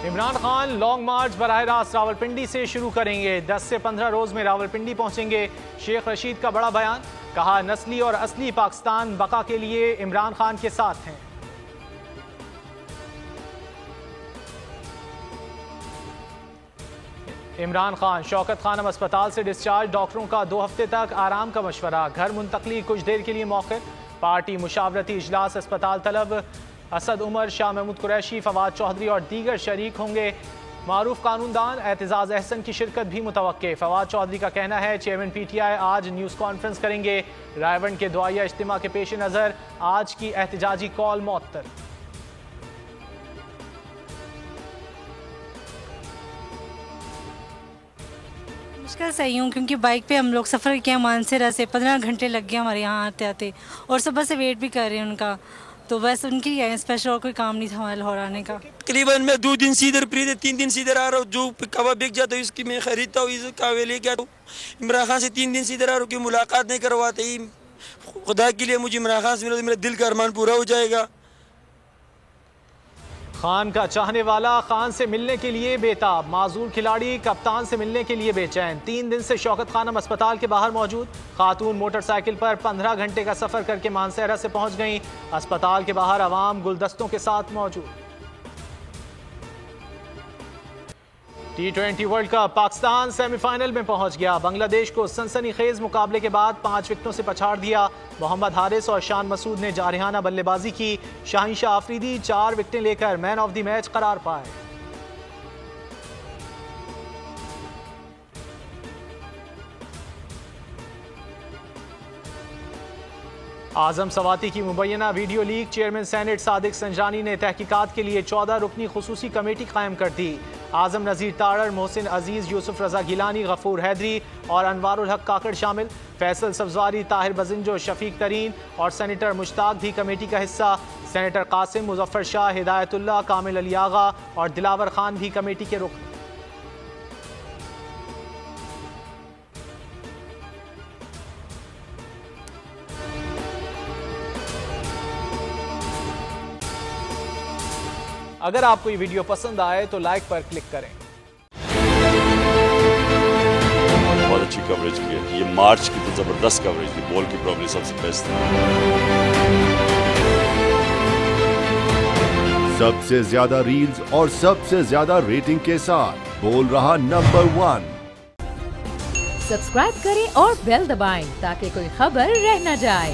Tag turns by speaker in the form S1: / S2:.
S1: Imran Khan long मार्च बराह रास्त रावलपिंडी से शुरू करेंगे। 10 से 15 रोज में रावलपिंडी पहुंचेंगे। शेख रशीद का बड़ा बयान, कहा नस्ली और असली पाकिस्तान बका के लिए इमरान खान के साथ हैं। इमरान खान शौकत खानम अस्पताल से डिस्चार्ज, डॉक्टरों का 2 हफ्ते तक आराम का मशवरा, घर मुंतकली कुछ देर के लिए मौके। पार्टी मुशावरती इजलास अस्पताल तलब, असद उमर, शाह महमूद कुरैशी, फवाद चौधरी और दीगर शरीक होंगे। मारूफ कानूनदान एतजाज अहसन की शिरकत भी मुतवक्के। फवाद चौधरी का कहना है चेयरमैन PTI आज न्यूज़ कॉन्फ्रेंस करेंगे। रायवंड के दुआया इज्तिमा के पेश नज़र आज की एहतजाजी कॉल मुअत्तल।
S2: मुश्किल सही हूँ क्योंकि बाइक पे हम लोग सफ़र किया मानसरा से 15 घंटे लग गए हमारे यहाँ आते आते, और सुबह से वेट भी कर रहे हैं उनका, तो बस उनकी है स्पेशल, और कोई काम नहीं था हमारे लाहौर आने का।
S3: तकरीबन मैं 2 दिन से इधर फ्री थे, 3 दिन से इधर आ रहा हूँ। जो कवा बिक जाता है इसकी मैं खरीदता हूँ, इस कावे लेके आता हूँ। इमरान खान से 3 दिन से इधर आ रहा हूँ कि मुलाकात नहीं करवाते। खुदा के लिए मुझे इमरान खान से मिला तो मेरा दिल का अरमान पूरा हो जाएगा।
S1: खान का चाहने वाला खान से मिलने के लिए बेताब, माजूर खिलाड़ी कप्तान से मिलने के लिए बेचैन। 3 दिन से शौकत खानम अस्पताल के बाहर मौजूद। खातून मोटरसाइकिल पर 15 घंटे का सफर करके मानसहरा से पहुंच गई। अस्पताल के बाहर अवाम गुलदस्तों के साथ मौजूद। T20 world cup, Pakistan semifinal में पहुंच गया। बांग्लादेश को सनसनीखेज मुकाबले के बाद 5 विकेटों से पछाड़ दिया। मोहम्मद हारिस और शान मसूद ने जारहाना बल्लेबाजी की। शाहीन शाह अफरीदी 4 विकेटें लेकर मैन ऑफ द मैच करार पाए। आजम सवाती की मुबैना video leak, chairman senate Sadiq Sanjrani ने तहकीकात के लिए 14 रुकनी खुसूसी कमेटी कायम कर दी। आजम नज़ीर तारड़, मोहसिन अजीज, यूसुफ रजा गिलानी, गफूर हैदरी और अनवारुल हक काकड़ शामिल। फैसल सब्जवारी, ताहिर बजिंजो, शफीक तरीन और सेनेटर मुश्ताक भी कमेटी का हिस्सा। सेनेटर कासिम, मुजफ्फर शाह, हिदायतुल्लाह, कामिल अली आगा और दिलावर खान भी कमेटी के रुकन। अगर आपको ये वीडियो पसंद आए तो लाइक पर क्लिक करें।
S4: बहुत अच्छी कवरेज की है, ये मार्च की तो जबरदस्त कवरेज थी, बॉल की प्रॉब्लम सबसे बेस्ट थी।
S5: सबसे ज्यादा रील्स और सबसे ज्यादा रेटिंग के साथ बोल रहा नंबर 1।
S6: सब्सक्राइब करें और बेल दबाएं ताकि कोई खबर रह न जाए।